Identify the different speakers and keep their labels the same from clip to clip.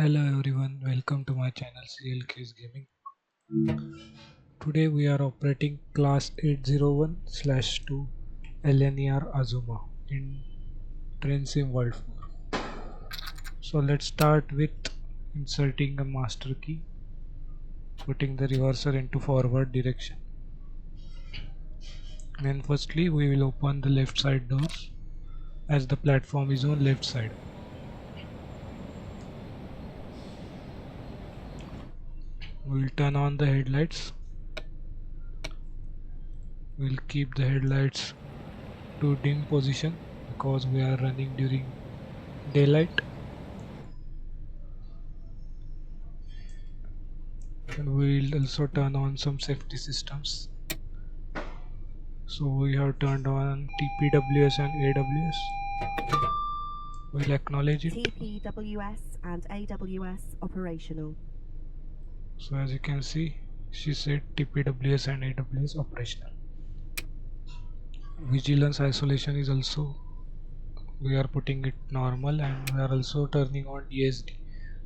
Speaker 1: Hello everyone, welcome to my channel CLK'S Gaming. Today we are operating class 801/2 LNER Azuma in Train Sim World 4. So let's start with inserting a master key, putting the reverser into forward direction. And firstly we will open the left side doors as the platform is on left side. We will turn on the headlights. We'll keep the headlights to dim position because we are running during daylight, and we'll also turn on some safety systems. So we have turned on TPWS and AWS. We'll acknowledge it.
Speaker 2: TPWS and AWS operational.
Speaker 1: So as you can see, she said TPWS and AWS operational. Vigilance isolation is also, we are putting it normal, and we are also turning on DSD,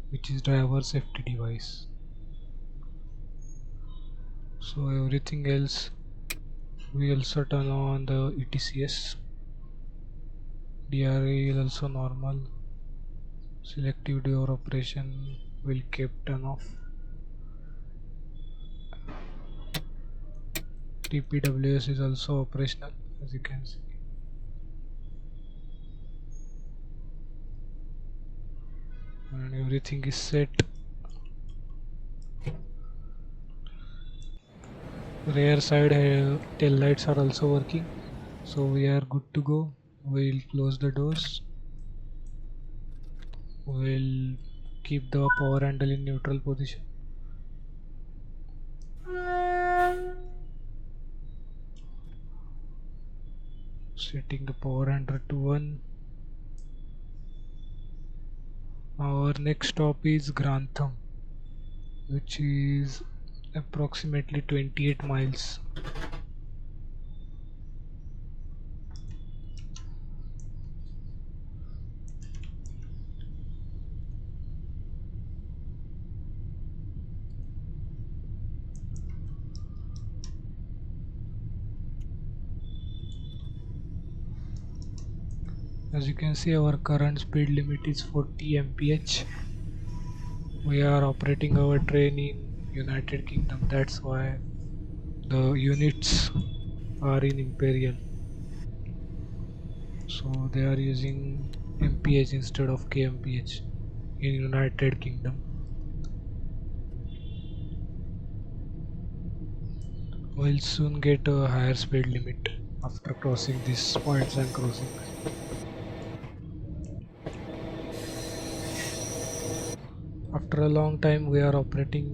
Speaker 1: which is driver safety device. So everything else we also turn on the ETCS. DRA is also normal. Selective door operation will keep turn off. TPWS is also operational, as you can see. And everything is set. Rear side tail lights are also working, so we are good to go. We'll close the doors. We'll keep the power handle in neutral position. Setting the power handle to 1. Our next stop is Grantham, which is approximately 28 miles. As you can see, our current speed limit is 40 mph. We are operating our train in United Kingdom, that's why the units are in Imperial. So they are using mph instead of kmph in United Kingdom. We'll soon get a higher speed limit after crossing these points and crossing. After a long time we are operating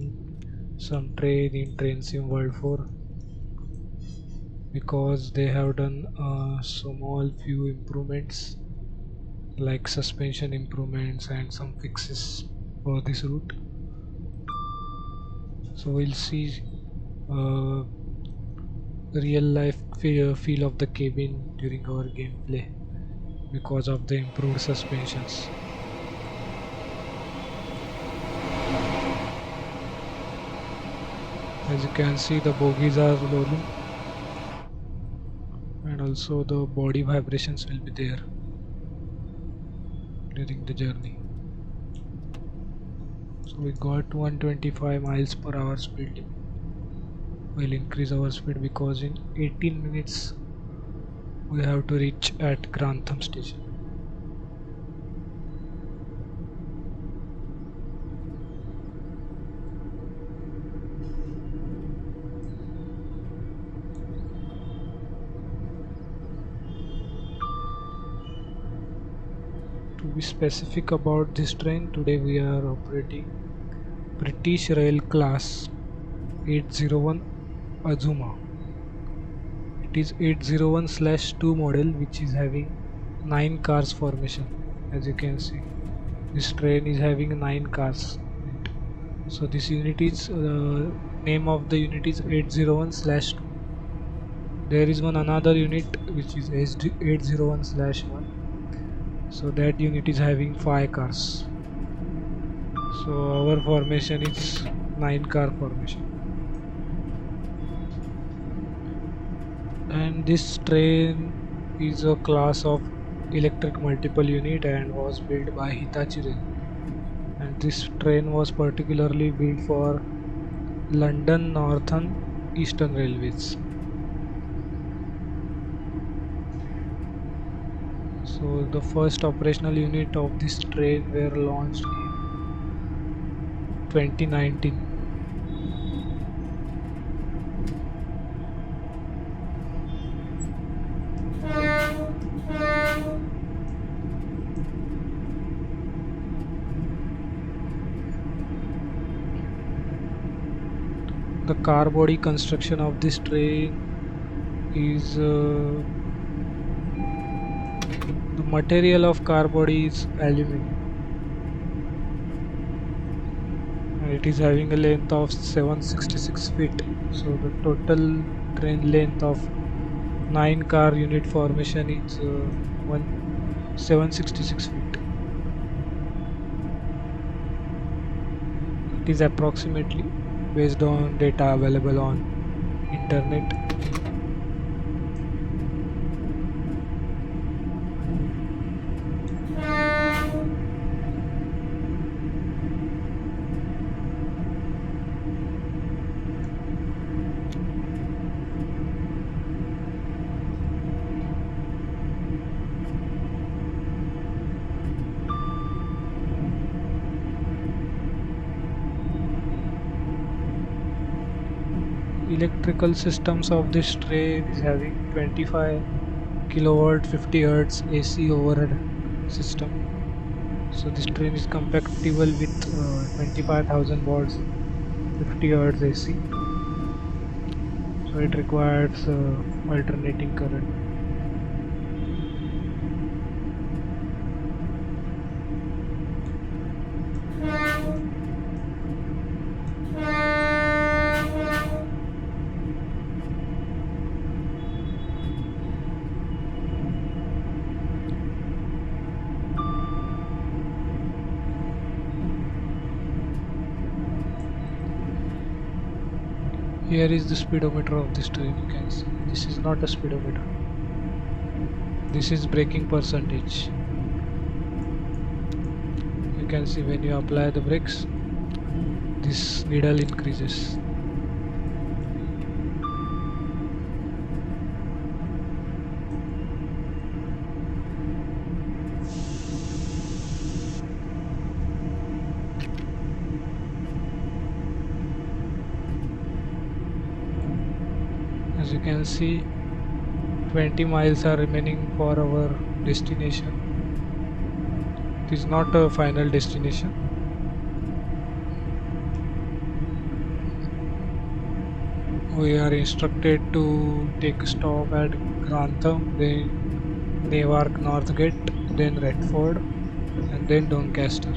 Speaker 1: some train in Train Sim World 4 because they have done small few improvements like suspension improvements and some fixes for this route. So we'll see real life feel of the cabin during our gameplay because of the improved suspensions. As you can see, the bogies are rolling, and also the body vibrations will be there during the journey. So we got 125 miles per hour speed limit. We'll increase our speed because in 18 minutes we have to reach at Grantham station. To be specific about this train, today we are operating British Rail Class 801 Azuma. It is 801/2 model, which is having 9 cars formation. As you can see, this train is having 9 cars. So this unit is name of the unit is 801/2. There is one another unit which is 801/1. So that unit is having 5 cars. So our formation is 9-car formation, and this train is a class of electric multiple unit and was built by Hitachi Rail. And this train was particularly built for London Northern Eastern Railways. So the first operational unit of this train were launched in 2019. The car body construction of this train is the material of car body is aluminum, and it is having a length of 766 feet. So the total train length of 9 car unit formation is 766 feet. It is approximately based on data available on internet. Electrical systems of this train is having 25 kilowatt 50 hertz AC overhead system. So this train is compatible with 25,000 watts 50 hertz AC. So it requires alternating current. Here is the speedometer of this train. You can see this is not a speedometer. This is braking percentage. You can see when you apply the brakes, this needle increases. As you can see, 20 miles are remaining for our destination. It is not a final destination. We are instructed to take a stop at Grantham, then Newark Northgate, then Retford, and then Doncaster.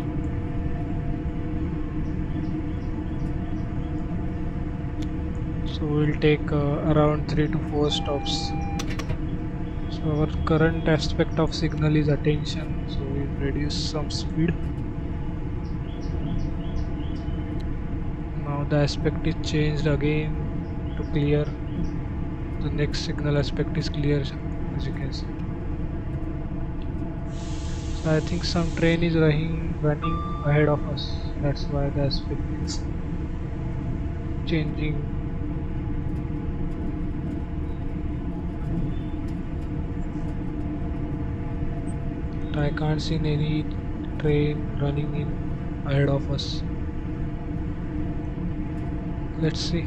Speaker 1: So we'll take around 3 to 4 stops. So our current aspect of signal is attention, so we'll reduce some speed. Now the aspect is changed again to clear. The next signal aspect is clear, as you can see. So I think some train is running ahead of us. That's why the aspect is changing. I can't see any train running in ahead of us. Let's see.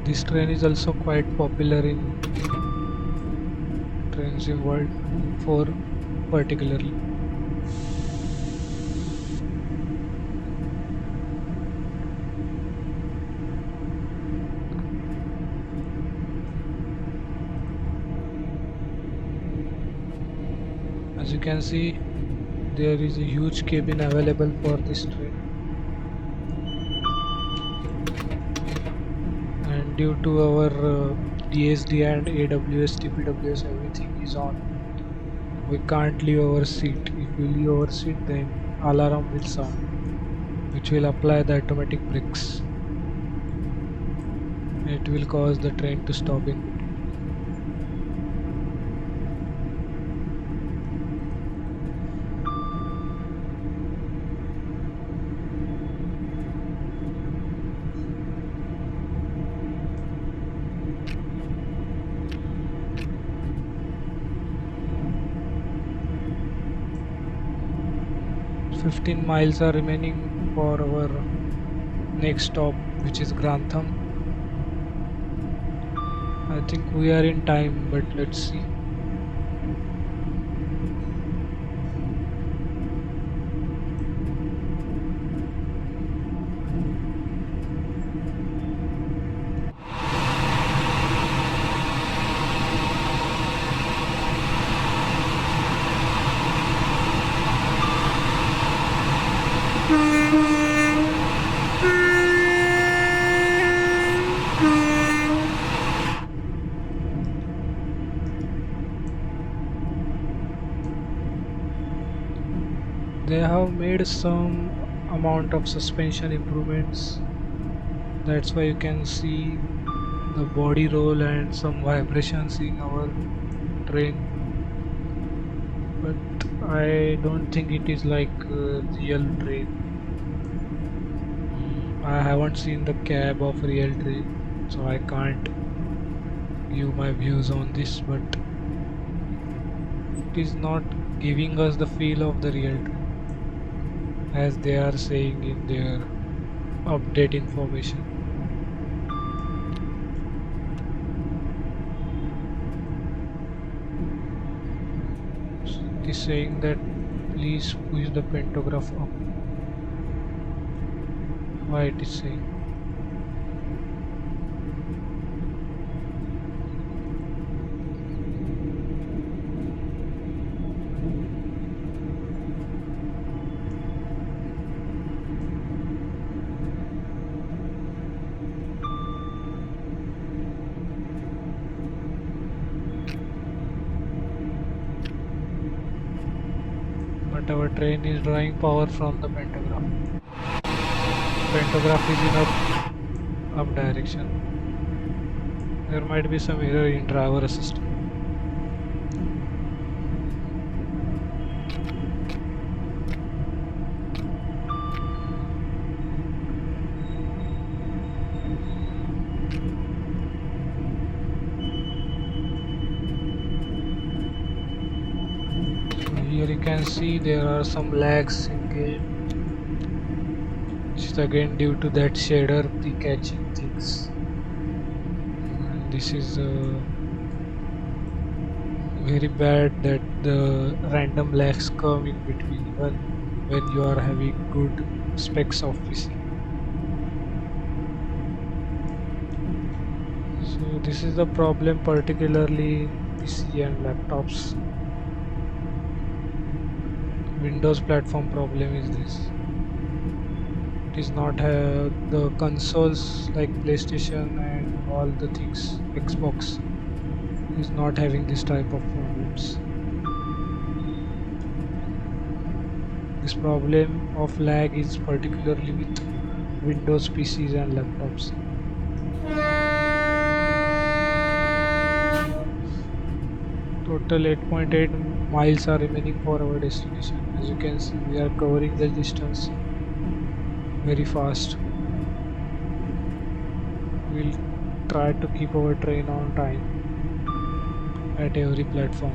Speaker 1: This train is also quite popular in trains in world 4 particularly. can see there is a huge cabin available for this train, and due to our DSD and AWS, TPWS, everything is on. We can't leave our seat. If we leave our seat, then alarm will sound, which will apply the automatic brakes. It will cause the train to stop in between. 15 miles are remaining for our next stop, which is Grantham. I think we are in time, but let's see. They have made some amount of suspension improvements. That's why you can see the body roll and some vibrations in our train. But I don't think it is like a real train. I haven't seen the cab of real train, so I can't give my views on this, but it is not giving us the feel of the real train, as they are saying in their update information. So it is saying that please push the pantograph up. Why it is saying? But our train is drawing power from the pantograph. Pantograph is in up direction. There might be some error in driver assistant. Here you can see there are some lags in game, which is again due to that shader pre-catching things. And this is very bad that the random lags come in between even when you are having good specs of PC. So this is the problem particularly in PC and laptops. Windows platform problem is this. It is not the consoles like PlayStation and all the things. Xbox is not having this type of problems. This problem of lag is particularly with Windows PCs and laptops. Total 8.8 miles are remaining for our destination. As you can see, we are covering the distance very fast. We'll try to keep our train on time at every platform.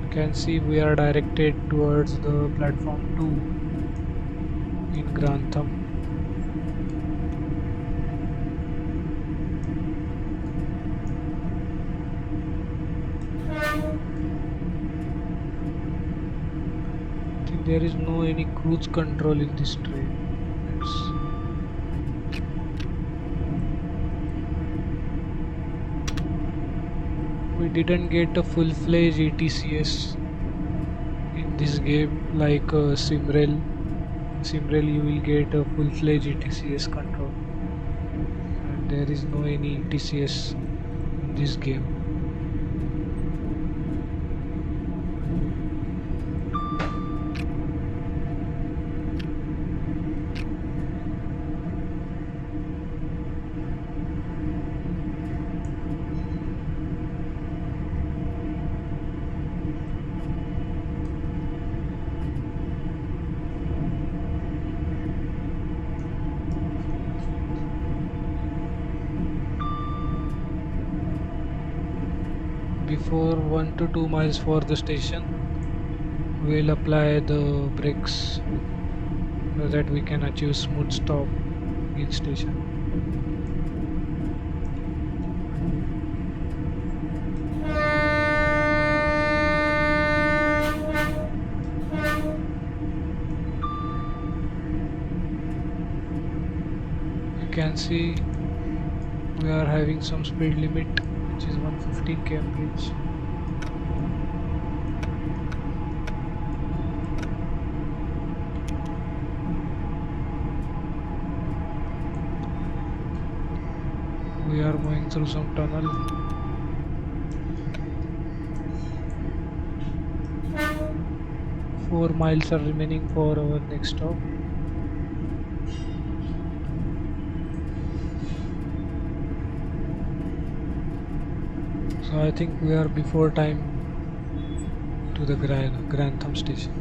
Speaker 1: You can see we are directed towards the platform 2 in Grantham. There is no any cruise control in this train. We didn't get a full-fledged ETCS in this game like Simrail. In Simrail you will get a full-fledged ETCS control, and there is no any ETCS in this game. Before 1 to 2 miles for the station, we'll apply the brakes so that we can achieve smooth stop each station. You can see we are having some speed limit which is 115 km/h. We are moving through some tunnel. Four miles are remaining for our next stop. So I think we are before time to the Grantham station.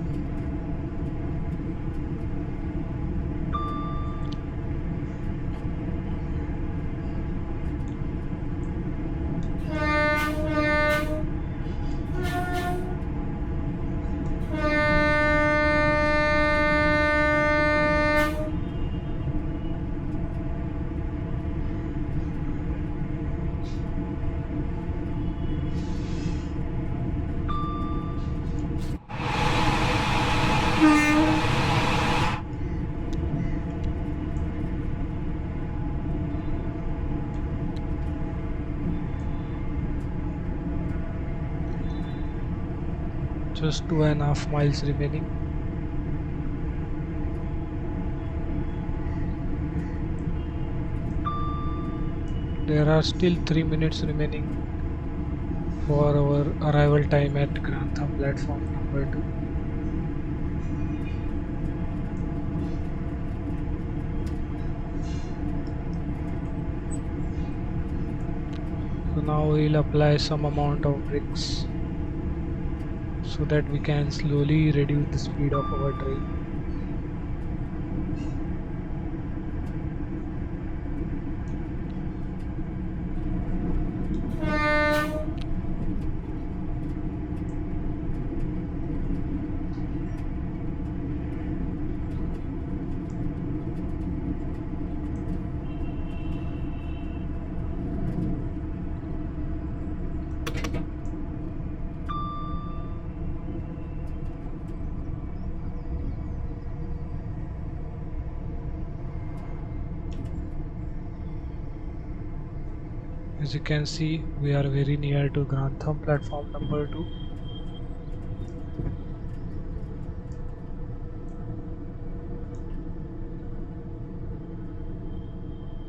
Speaker 1: Just 2.5 miles remaining. There are still 3 minutes remaining for our arrival time at Grantham platform number 2. So now we'll apply some amount of brakes so that we can slowly reduce the speed of our train. As you can see, we are very near to Grantham platform number 2.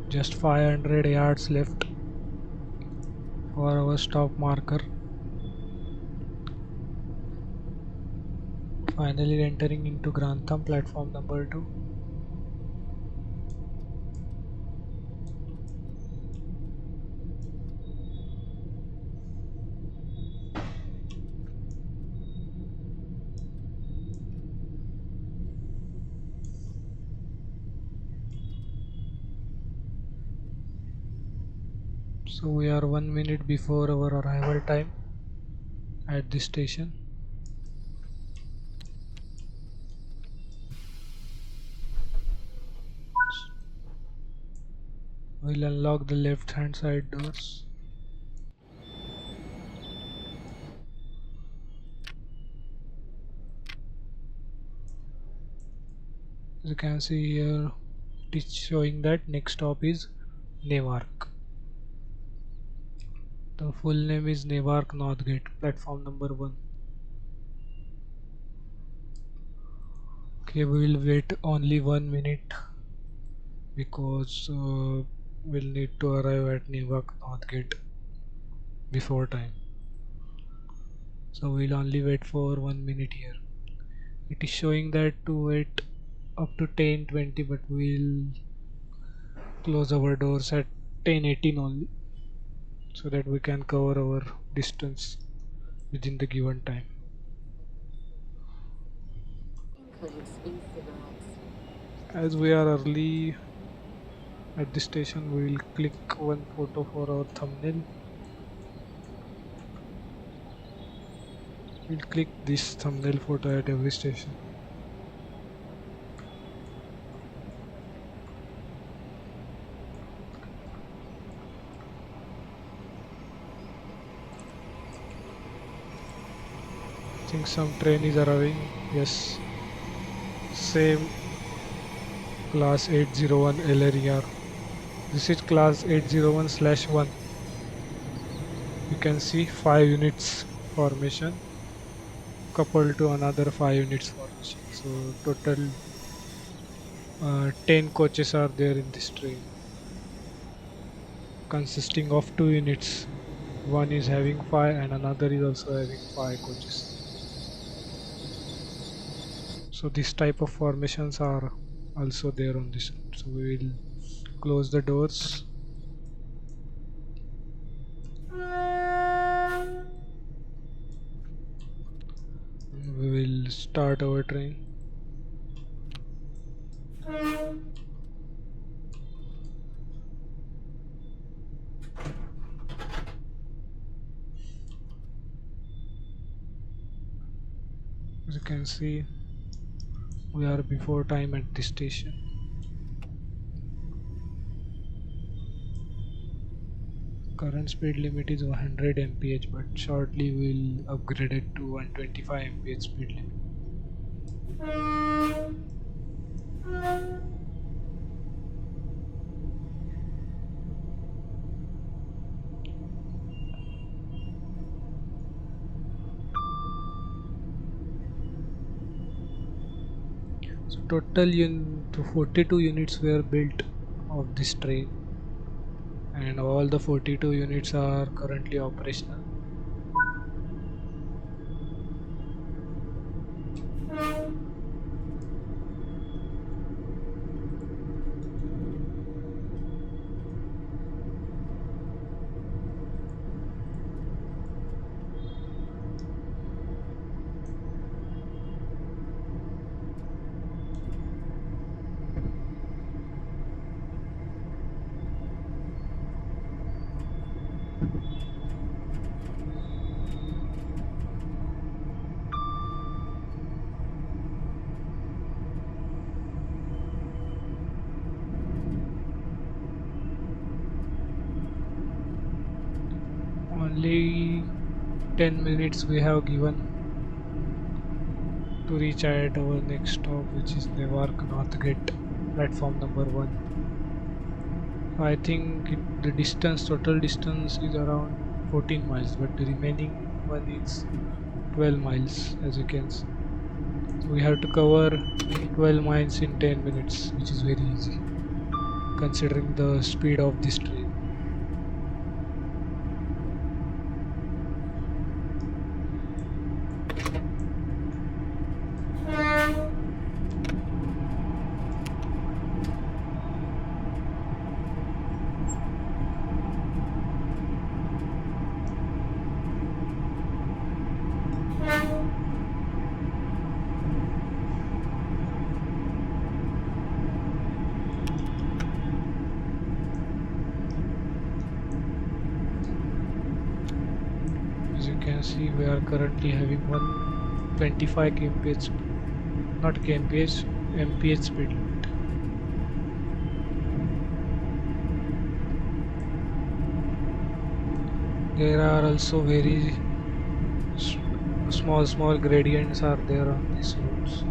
Speaker 1: Just 500 yards left for our stop marker. Finally entering into Grantham platform number 2. So we are 1 minute before our arrival time at this station. We'll unlock the left hand side doors. As you can see here, it is showing that next stop is Newark. The full name is Newark Northgate, platform number 1. Okay, we will wait only 1 minute because we'll need to arrive at Newark Northgate before time. So we'll only wait for 1 minute here. It is showing that to wait up to 10:20, but we'll close our doors at 10:18 only so that we can cover our distance within the given time. As we are early at the station, we will click one photo for our thumbnail. We'll click this thumbnail photo at every station. I think some train is arriving. Yes, same class 801 LNER. This is class 801/1. You can see 5 units formation coupled to another 5 units formation. So total 10 coaches are there in this train, consisting of 2 units. One is having 5 and another is also having 5 coaches. So this type of formations are also there on this route. So we will close the doors. We will start our train. As you can see, we are before time at this station. Current speed limit is 100 mph, but shortly we'll upgrade it to 125 mph speed limit. So total 42 units were built of this train, and all the 42 units are currently operational. Only 10 minutes we have given to reach at our next stop, which is Newark Northgate, platform number 1. I think the total distance is around 14 miles, but the remaining one is 12 miles, as you can see. We have to cover 12 miles in 10 minutes, which is very easy considering the speed of this train. As you can see, we are currently having 125 kmph, not kmph, mph speed limit. There are also very small gradients are there on these roads.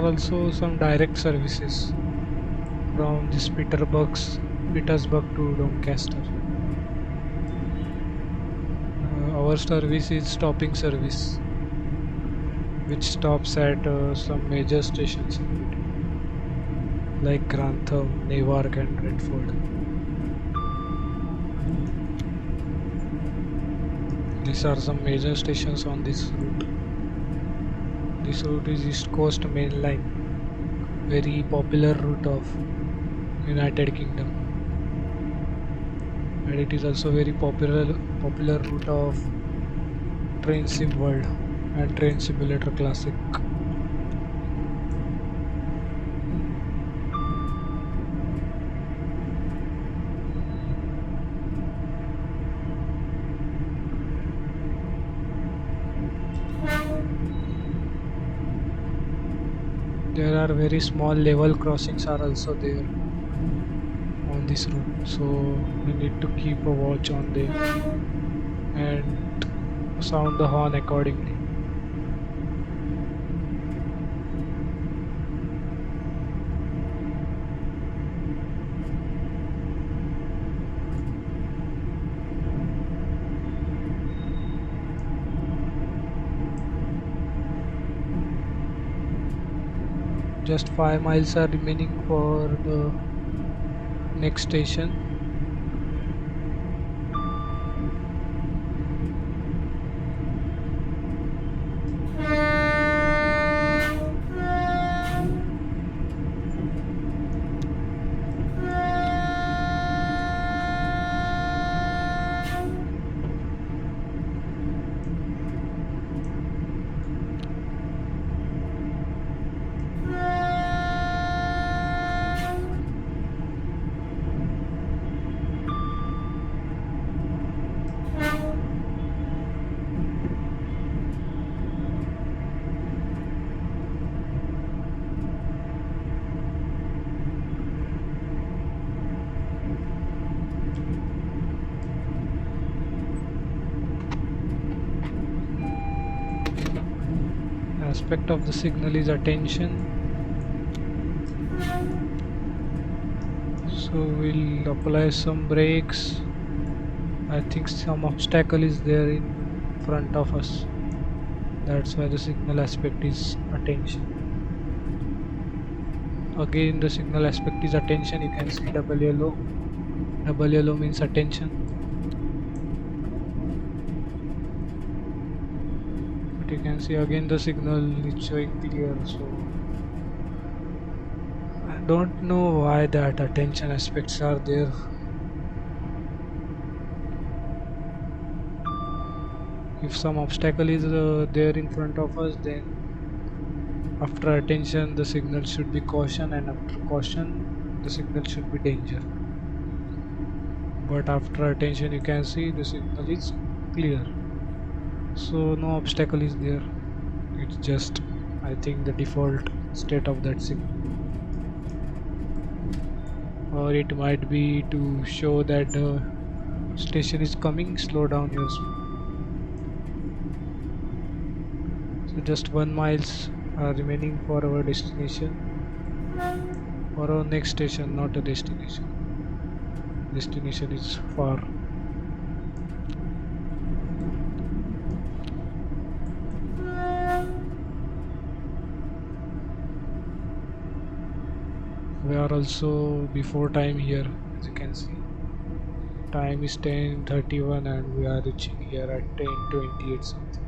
Speaker 1: also some direct services from this Petersburg to Doncaster. Our service is stopping service, which stops at some major stations in between, like Grantham, Newark, and Redford. These are some major stations on this route. This route is East Coast Main Line, very popular route of United Kingdom, and it is also very popular route of Train Sim World and Train Simulator Classic. There are very small level crossings are also there on this route, so we need to keep a watch on them and sound the horn accordingly. Just 5 miles are remaining for the next station. Aspect of the signal is attention, so we'll apply some brakes. I think some obstacle is there in front of us, that's why the signal aspect is attention. Again, the signal aspect is attention. You can see double yellow. Double yellow means attention, but you can see again the signal is showing clear, so I don't know why that attention aspects are there. If some obstacle is there in front of us, then after attention the signal should be caution, and after caution the signal should be danger. But after attention you can see the signal is clear, so no obstacle is there. It's just, I think, the default state of that signal, or it might be to show that the station is coming, slow down your speed. So just 1 miles are remaining for our destination, for our next station, not a destination. Destination is far. We are also before time here, as you can see. Time is 10:31 and we are reaching here at 10:28 something.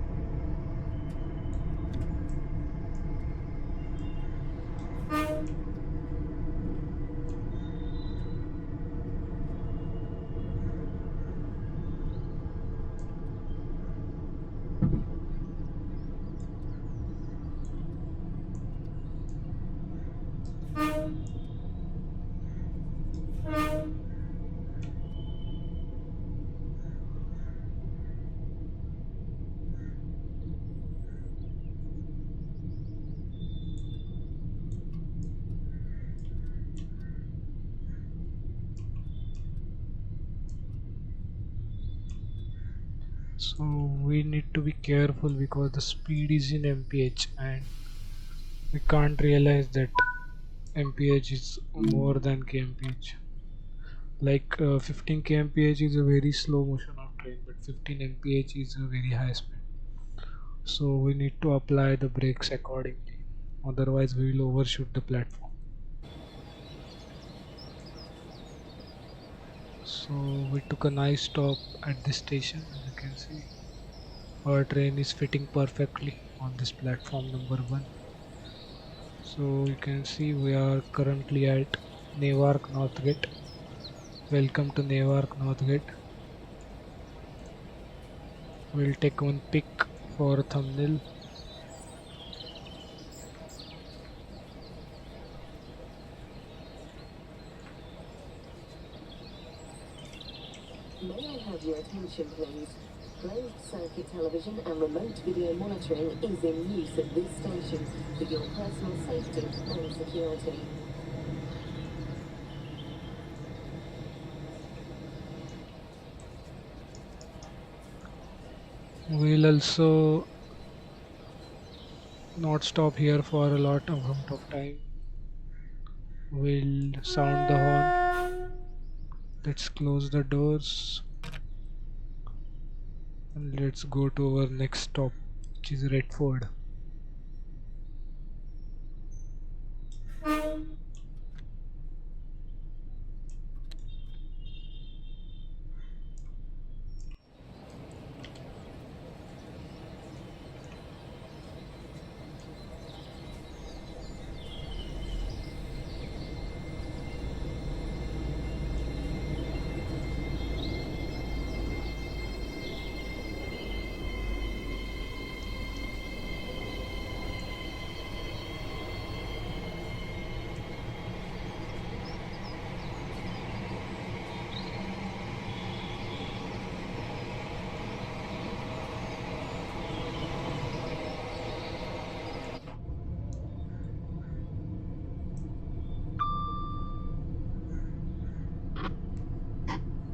Speaker 1: So we need to be careful because the speed is in mph and We can't realize that mph is more than kmph. Like 15 kmph is a very slow motion of train, but 15 mph is a very high speed. So we need to apply the brakes accordingly, otherwise we will overshoot the platform. So we took a nice stop at this station. As you can see, our train is fitting perfectly on this platform number 1. So you can see we are currently at Newark Northgate. Welcome to Newark Northgate. We'll take one pic for a thumbnail.
Speaker 3: May I have your attention, please? Closed circuit television and remote video monitoring is in use at this station for your personal safety and security.
Speaker 1: We'll also not stop here for a lot amount of time. We'll sound the horn. Let's close the doors and let's go to our next stop, which is Redford.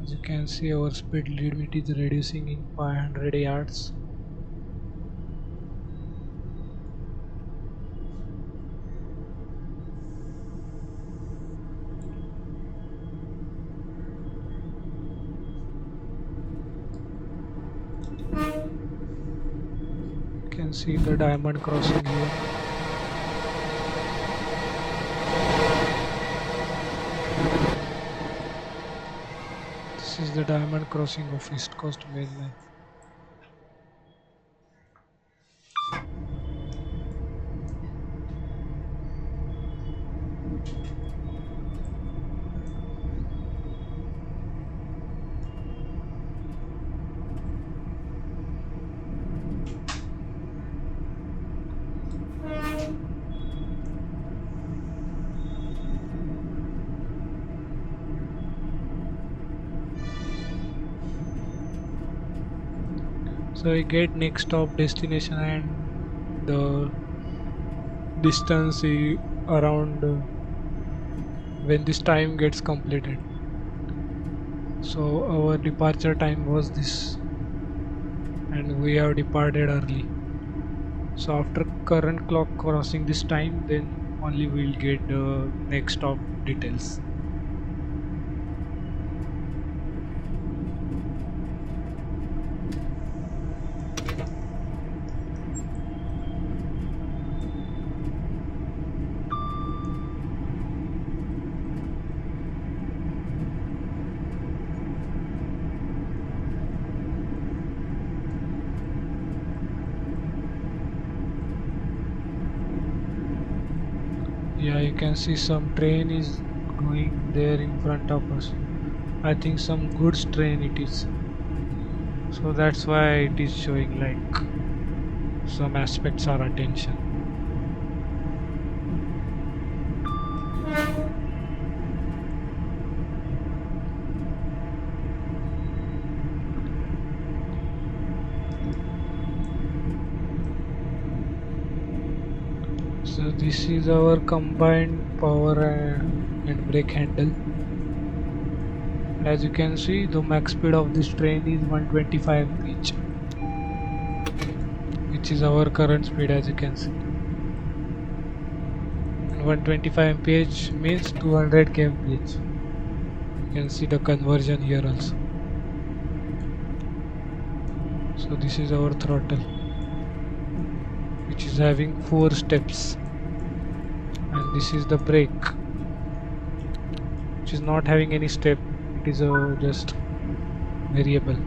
Speaker 1: As you can see, our speed limit is reducing in 500 yards. You can see the diamond crossing here. This is the diamond crossing of East Coast Main Line. So we get next stop destination and the distance is around when this time gets completed. So our departure time was this and we have departed early. So after current clock crossing this time, then only we'll get the next stop details. Yeah, you can see some train is going there in front of us. I think some goods train it is. So that's why it is showing like some aspects are attention. So this is our combined power and brake handle. As you can see, the max speed of this train is 125 mph, which is our current speed, as you can see. 125 mph means 200 kmph. You can see the conversion here also. So this is our throttle, which is having 4 steps, and this is the brake, which is not having any step. It is a just variable.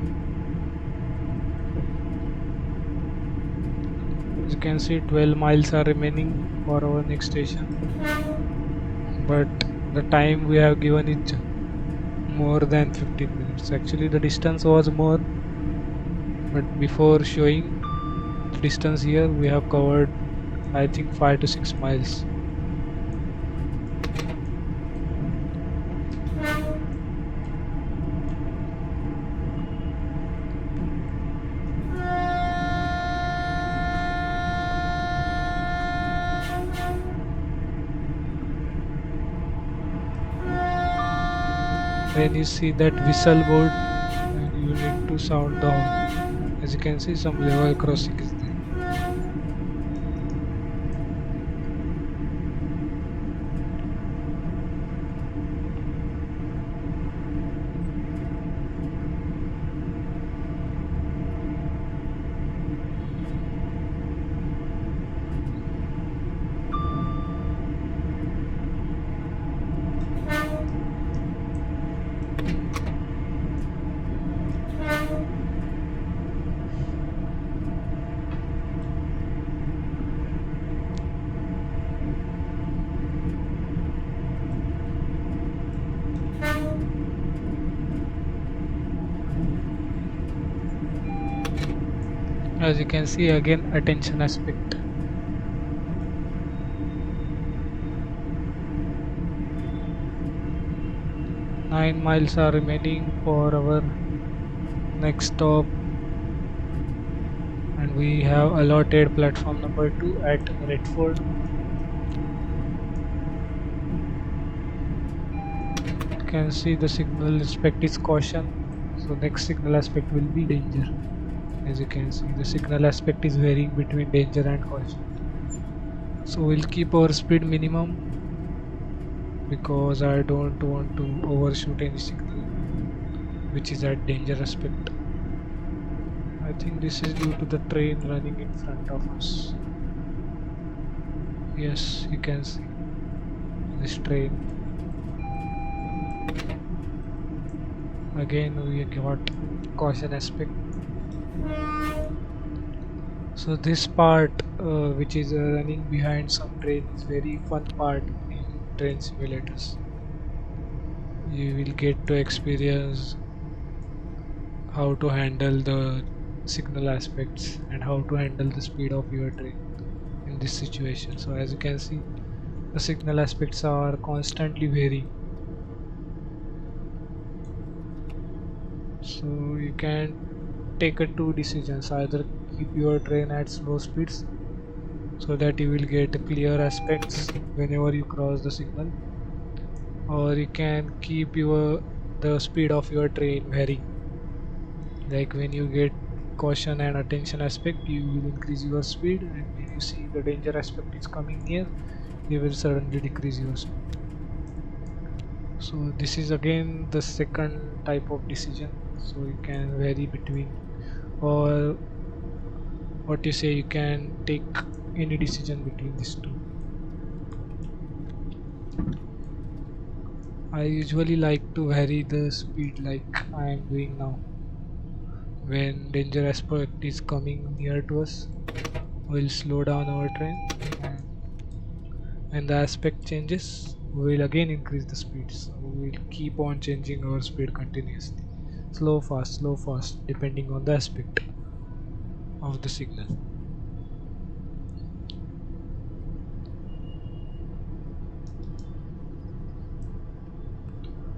Speaker 1: As you can see, 12 miles are remaining for our next station, but the time we have given is more than 15 minutes. Actually the distance was more, but before showing the distance here, we have covered I think 5 to 6 miles. When you see that whistle board, and you need to sound the horn. As you can see, some level crossing is there. As you can see, again attention aspect. Nine miles are remaining for our next stop, and we have allotted platform number 2 at Redford. You can see the signal aspect is caution, so next signal aspect will be danger. As you can see, the signal aspect is varying between danger and caution. So we'll keep our speed minimum because I don't want to overshoot any signal which is at danger aspect. I think this is due to the train running in front of us. Yes, you can see this train. Again we got caution aspect. So this part which is running behind some train is very fun part in train simulators. You will get to experience how to handle the signal aspects and how to handle the speed of your train in this situation. So as you can see, the signal aspects are constantly varying. So you can take two decisions: either keep your train at slow speeds so that you will get clear aspects whenever you cross the signal, or you can keep the speed of your train varying. Like when you get caution and attention aspect, you will increase your speed, and when you see the danger aspect is coming near, you will suddenly decrease your speed. So this is again the second type of decision. So you can vary between, or what you say, you can take any decision between these two. I usually like to vary the speed like I am doing now. When danger aspect is coming near to us, we'll slow down our train, and when the aspect changes, we will again increase the speed. So we'll keep on changing our speed continuously. Slow, fast, depending on the aspect of the signal.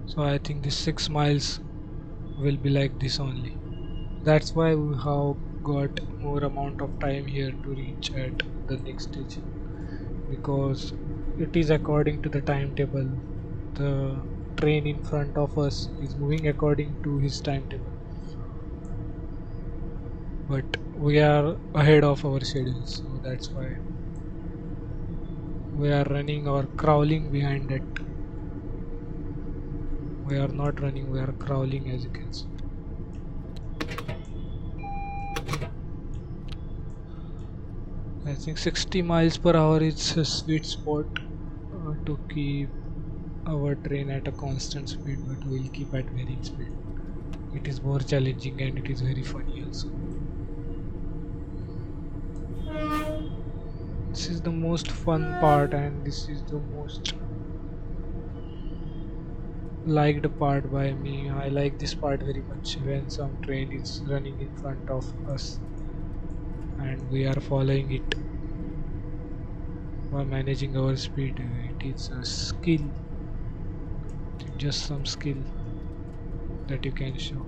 Speaker 1: So I think this 6 miles will be like this only. That's why we have got more amount of time here to reach at the next station, because it is according to the timetable. The train in front of us is moving according to his timetable, but we are ahead of our schedule, so that's why. we are running or crawling behind it. We are not running, we are crawling, as you can see. I think 60 miles per hour is a sweet spot to keep our train at a constant speed, but we'll keep at varying speed. It is more challenging and it is very funny also. This is the most fun part and this is the most liked part by me. I like this part very much when some train is running in front of us and we are following it by managing our speed. It is a skill, just some skill that you can show.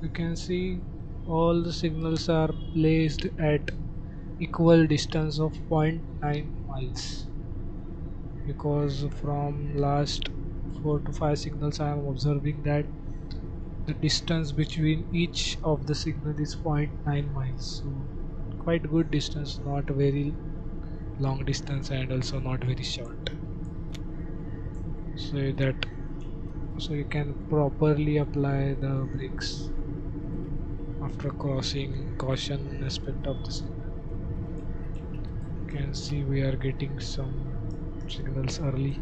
Speaker 1: You can see all the signals are placed at equal distance of 0.9 miles, because from last 4 to 5 signals I am observing that the distance between each of the signal is 0.9 miles, so quite good distance, not very long distance and also not very short, so you can properly apply the brakes after crossing caution aspect of the signal. You can see we are getting some signals early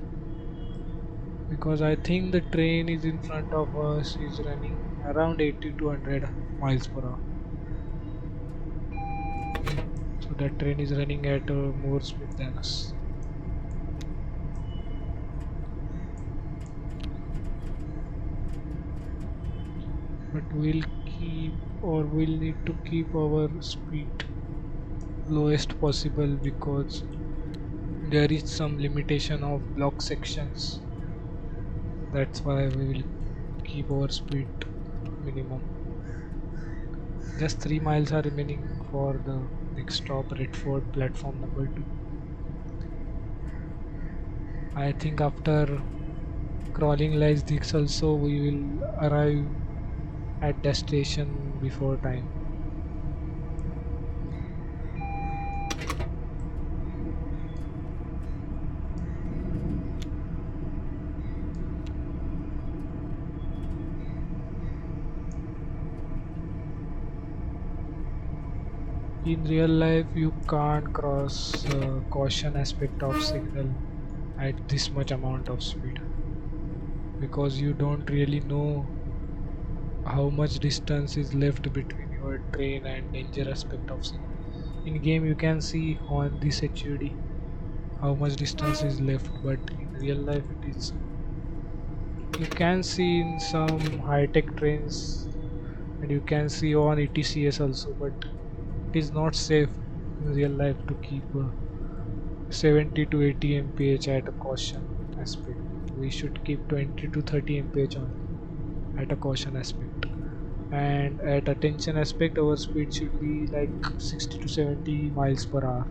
Speaker 1: because I think the train is in front of us is running around 80 to 100 miles per hour. So that train is running at more speed than us. But we'll need to keep our speed lowest possible because there is some limitation of block sections. That's why we will keep our speed minimum. Just 3 miles are remaining for the next stop, Redford, platform number 2. I think after crawling like this also we will arrive at destination before time. In real life you can't cross caution aspect of signal at this much amount of speed because you don't really know how much distance is left between your train and danger aspect of signal. In game you can see on this HUD how much distance is left, but in real life it is, you can see in some high-tech trains and you can see on ETCS also, but it is not safe in real life to keep 70 to 80 mph at a caution aspect. We should keep 20 to 30 mph only at a caution aspect, and at attention aspect our speed should be like 60 to 70 miles per hour,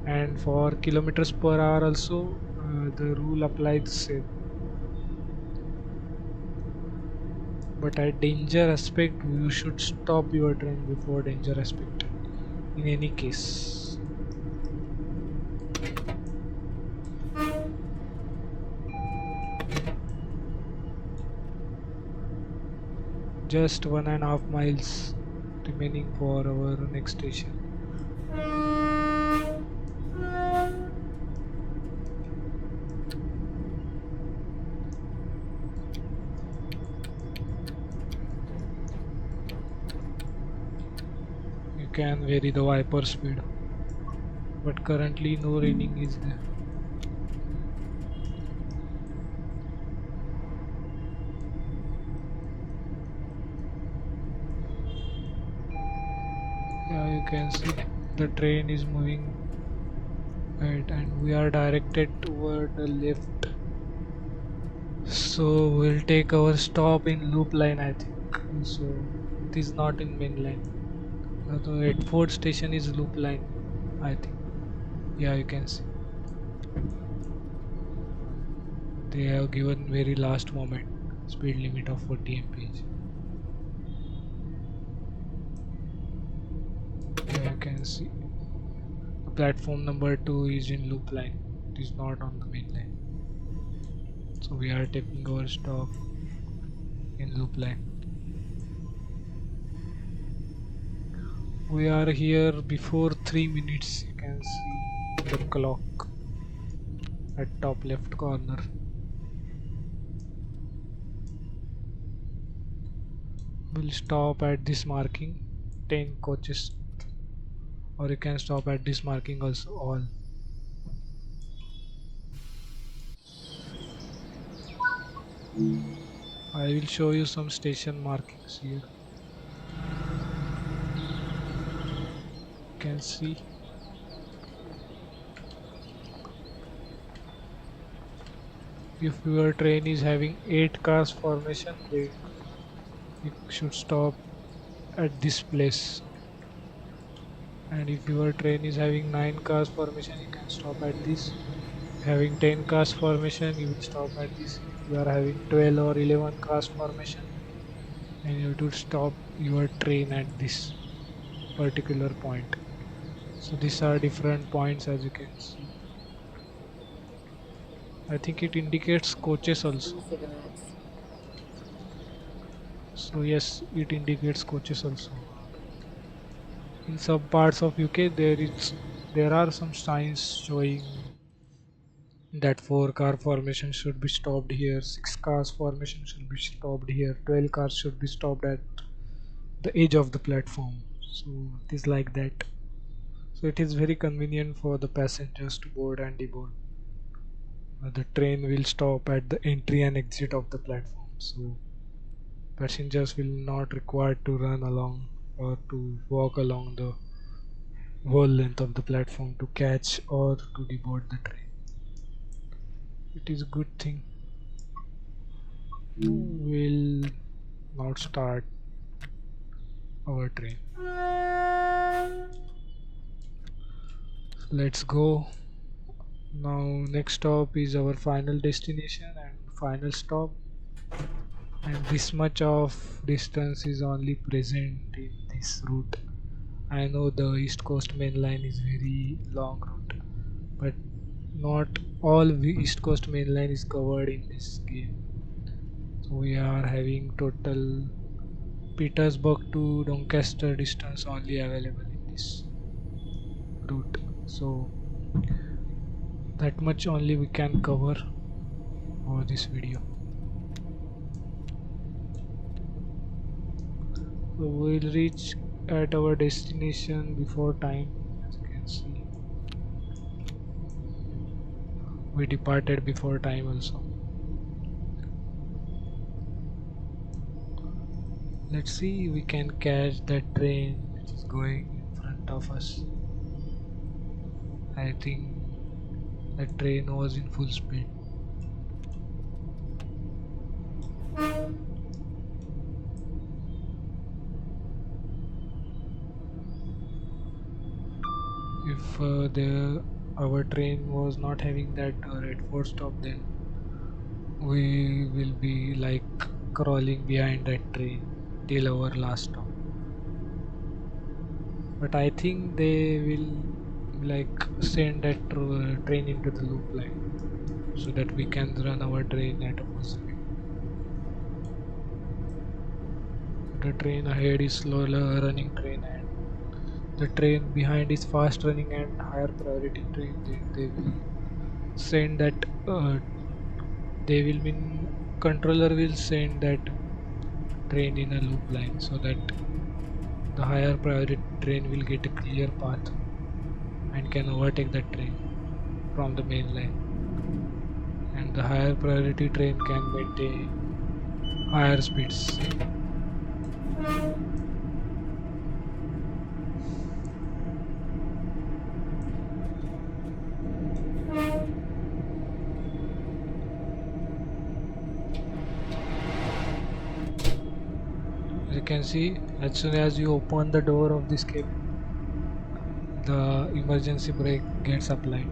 Speaker 1: and for kilometers per hour also the rule applies the same. But at danger aspect you should stop your train before danger aspect in any case. Just 1.5 miles remaining for our next station. You can vary the wiper speed, but currently no raining is there. Yeah, you can see the train is moving right and we are directed toward the left, so we'll take our stop in loop line I think, so it is not in main line. The Edford station is loop line, I think. Yeah, you can see. They have given very last moment speed limit of 40 mph. Yeah, you can see. The platform number 2 is in loop line. It is not on the main line. So we are taking our stop in loop line. We are here before 3 minutes. You can see the clock at top left corner. We'll stop at this marking 10 coaches, or you can stop at this marking also all. I will show you some station markings here. You can see if your train is having 8 cars formation, then you should stop at this place. And if your train is having 9 cars formation, you can stop at this. Having 10 cars formation, you will stop at this. If you are having 12 or 11 cars formation, and you have to stop your train at this particular point. So these are different points, as you can see. I think it indicates coaches also.
Speaker 3: Cigarettes.
Speaker 1: So yes, it indicates coaches also. In some parts of UK, there are some signs showing that 4 car formation should be stopped here, 6 cars formation should be stopped here, 12 cars should be stopped at the edge of the platform. So it is like that. So it is very convenient for the passengers to board and deboard. The train will stop at the entry and exit of the platform. So passengers will not required to run along or to walk along the whole length of the platform to catch or to deboard the train. It is a good thing. We'll now start our train. Let's go. Now next stop is our final destination and final stop, and this much of distance is only present in this route. I know the East Coast main line is very long route, but not all East Coast main line is covered in this game. So we are having total Petersburg to Doncaster distance only available in this route. So that much only we can cover over this video. So we'll reach at our destination before time. As you can see, we departed before time also. Let's see if we can catch that train which is going in front of us. I think that train was in full speed. If our train was not having that red 4 stop, then we will be like crawling behind that train till our last stop. But I think they will like send that train into the loop line so that we can run our train at a full speed. The train ahead is slower running train, and the train behind is fast running and higher priority train. They will send that they will mean controller will send that train in a loop line so that the higher priority train will get a clear path and can overtake that train from the main line, and the higher priority train can maintain higher speeds. As you can see, as soon as you open the door of this cabin, the emergency brake gets applied.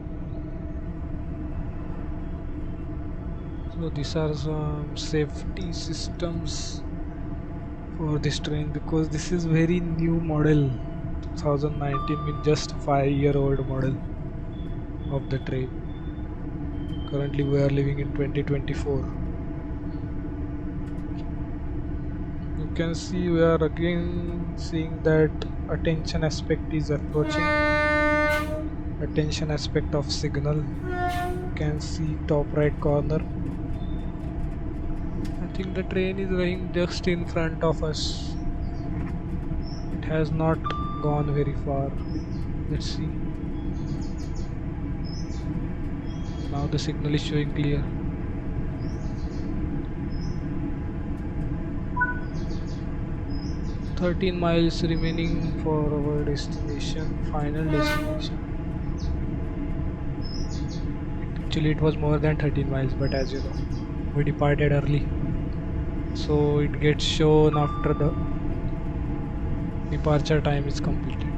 Speaker 1: So these are some safety systems for this train, because this is very new model. 2019 means just 5-year-old model of the train. Currently we are living in 2024. You can see we are again seeing that attention aspect is approaching. Attention aspect of signal. You can see top right corner. I think the train is running just in front of us. It has not gone very far. Let's see. Now the signal is showing clear. "13 miles remaining for our destination, final destination." Actually it was more than 13 miles, but as you know, we departed early, so it gets shown after the departure time is completed.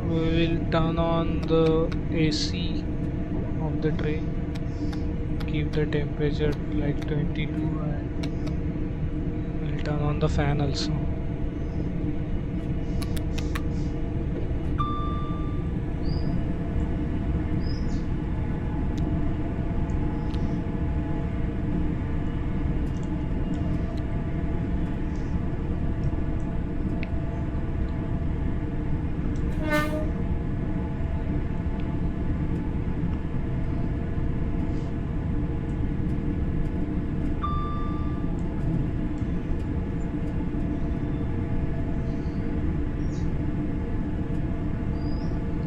Speaker 1: We will turn on the AC of the train, keep the temperature like 22, and we'll turn on the fan also.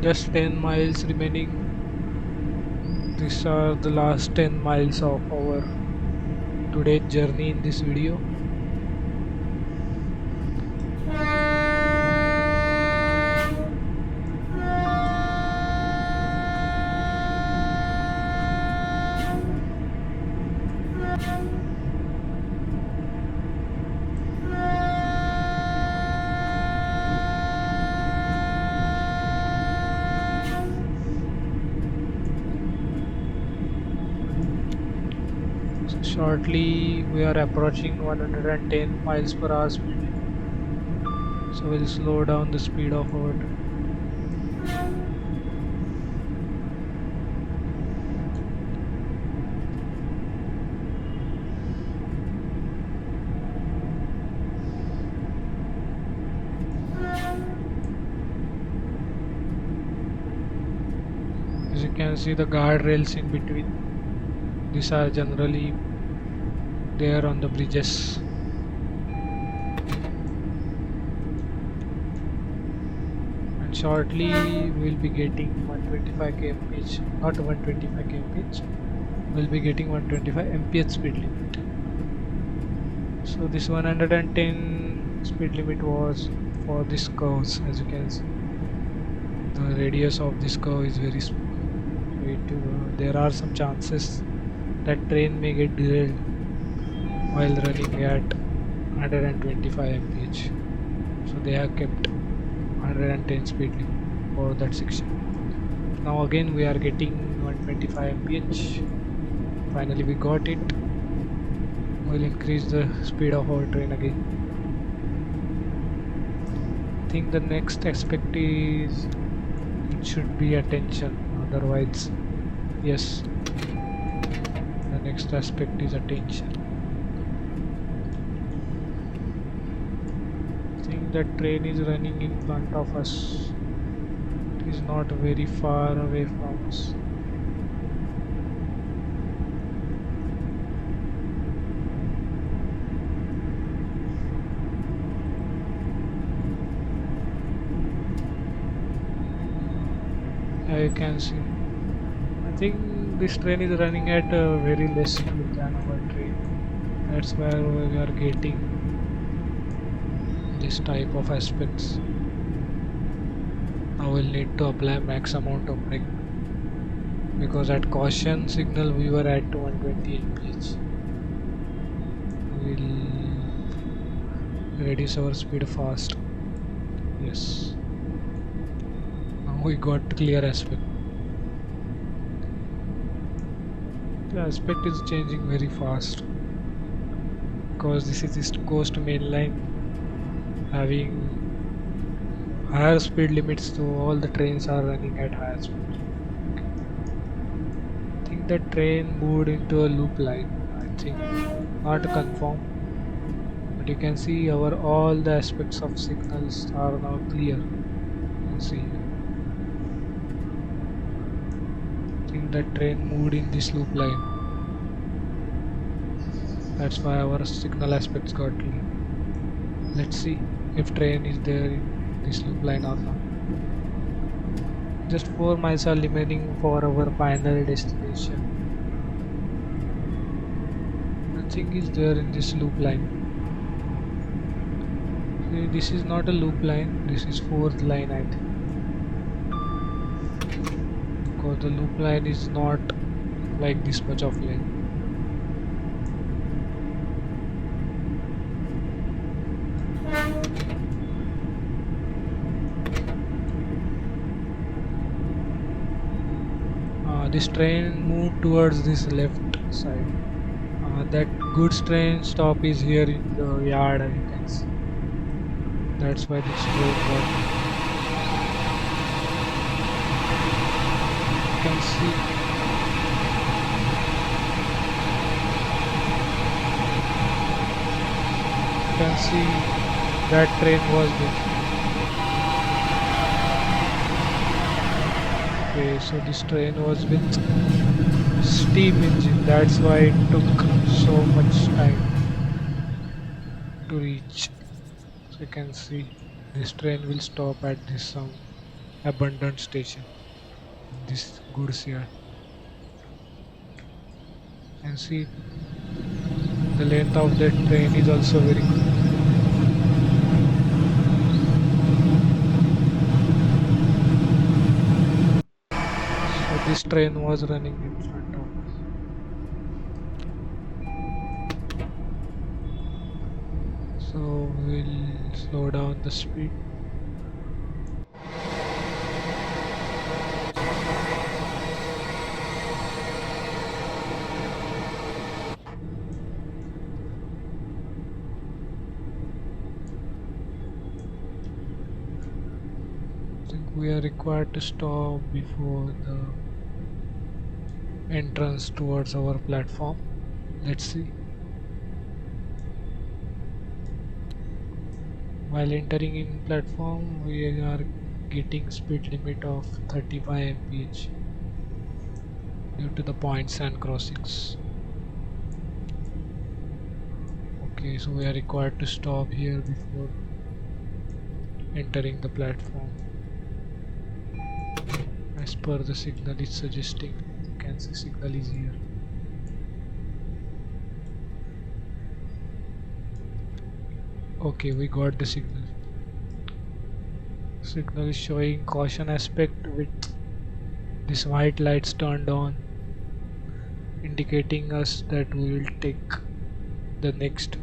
Speaker 1: Just 10 miles remaining. These are the last 10 miles of our today's journey in this video. Shortly we are approaching 110 miles per hour speed, so we'll slow down the speed of our train. As you can see, the guardrails in between, these are generally there on the bridges. And shortly we'll be getting 125 kmph, not 125 kmph, we'll be getting 125 mph speed limit. So this 110 speed limit was for this curves. As you can see, the radius of this curve is very small, so there are some chances that train may get derailed while running at 125 mph. So they have kept 110 speed limit for that section. Now again we are getting 125 mph. Finally we got it. We'll increase the speed of our train again. I think the next aspect is, it should be attention, otherwise, yes, the next aspect is attention. I think that train is running in front of us. It is not very far away from us. You can see, I think this train is running at very less speed than our train. That's where we are getting this type of aspects. Now we'll need to apply max amount of brake, because at caution signal we were at 120 mph. We'll reduce our speed fast. Yes, now we got clear aspect. The aspect is changing very fast because this is East Coast main line having higher speed limits, so all the trains are running at higher speed. I think the train moved into a loop line. I think not confirmed, but you can see our all the aspects of signals are now clear. You can see here. I think the train moved in this loop line. That's why our signal aspects got clear. Let's see if train is there in this loop line or not. Just 4 miles are remaining for our final destination. Nothing is there in this loop line. See, this is not a loop line, this is 4th line I think. Because the loop line is not like this much of length. This train moved towards this left side. That goods train stop is here in the yard, you can see. That's why this train got. You can see. You can see that train was there. Okay, so this train was with steam engine, that's why it took so much time to reach. So you can see this train will stop at this some abandoned station, this goods yard. And see the length of that train is also very good. So this train was running in front of us. So we'll slow down the speed. I think we are required to stop before the entrance towards our platform. Let's see. While entering in platform, we are getting speed limit of 35 mph due to the points and crossings. Okay, so we are required to stop here before entering the platform. As per the signal is suggesting, you can see signal is here. Okay, we got the signal. Signal is showing caution aspect with this white lights turned on, indicating us that we will take the next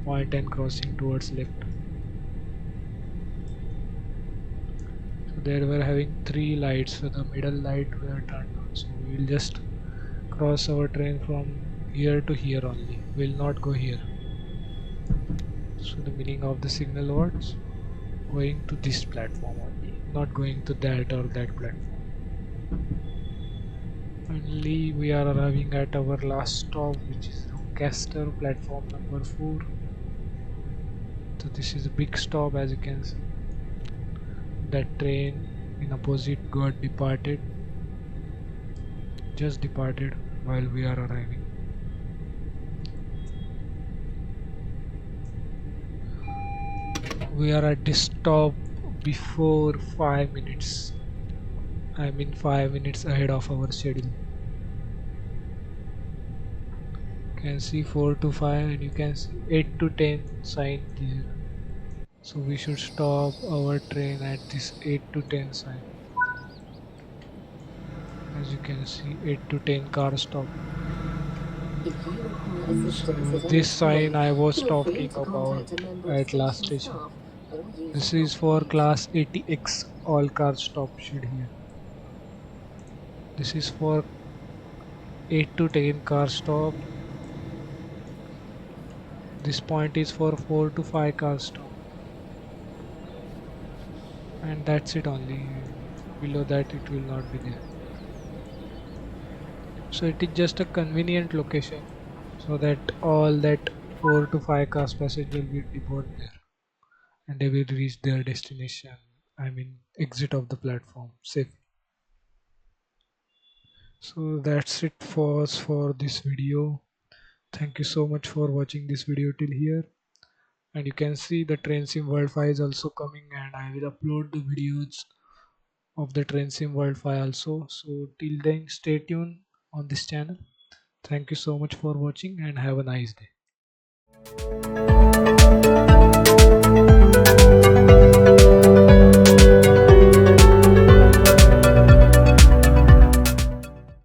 Speaker 1: point and crossing towards left. So there we're having 3 lights, so the middle light were turned on. So we will just cross our train from here to here only. We will not go here. So the meaning of the signal was going to this platform only, not going to that or that platform. Finally we are arriving at our last stop, which is Doncaster, platform number 4. So this is a big stop, as you can see. That train in opposite got departed, just departed while we are arriving. We are at this stop before 5 minutes. I mean 5 minutes ahead of our schedule. You can see 4 to 5 and you can see 8 to 10 sign there. So we should stop our train at this 8 to 10 sign. As you can see, 8 to 10 car stop.
Speaker 3: If you require assistance
Speaker 1: So
Speaker 3: at any
Speaker 1: this sign
Speaker 3: time,
Speaker 1: I was
Speaker 3: feel free
Speaker 1: talking
Speaker 3: to
Speaker 1: about
Speaker 3: contact a member of
Speaker 1: at last
Speaker 3: station
Speaker 1: station.
Speaker 3: staff or use
Speaker 1: This
Speaker 3: the
Speaker 1: is
Speaker 3: help
Speaker 1: for
Speaker 3: page.
Speaker 1: class 80X, all cars stop should here. This is for 8 to 10 car stop. This point is for 4 to 5 car stop. And that's it only. Below that it will not be there. So it is just a convenient location so that all that 4 to 5 cars passage will be depot there and they will reach their destination. I mean exit of the platform safe. So that's it for this video. Thank you so much for watching this video till here. And you can see the train sim world file is also coming and I will upload the videos of the train sim world file also. So till then stay tuned on this channel. Thank you so much for watching and have a nice day.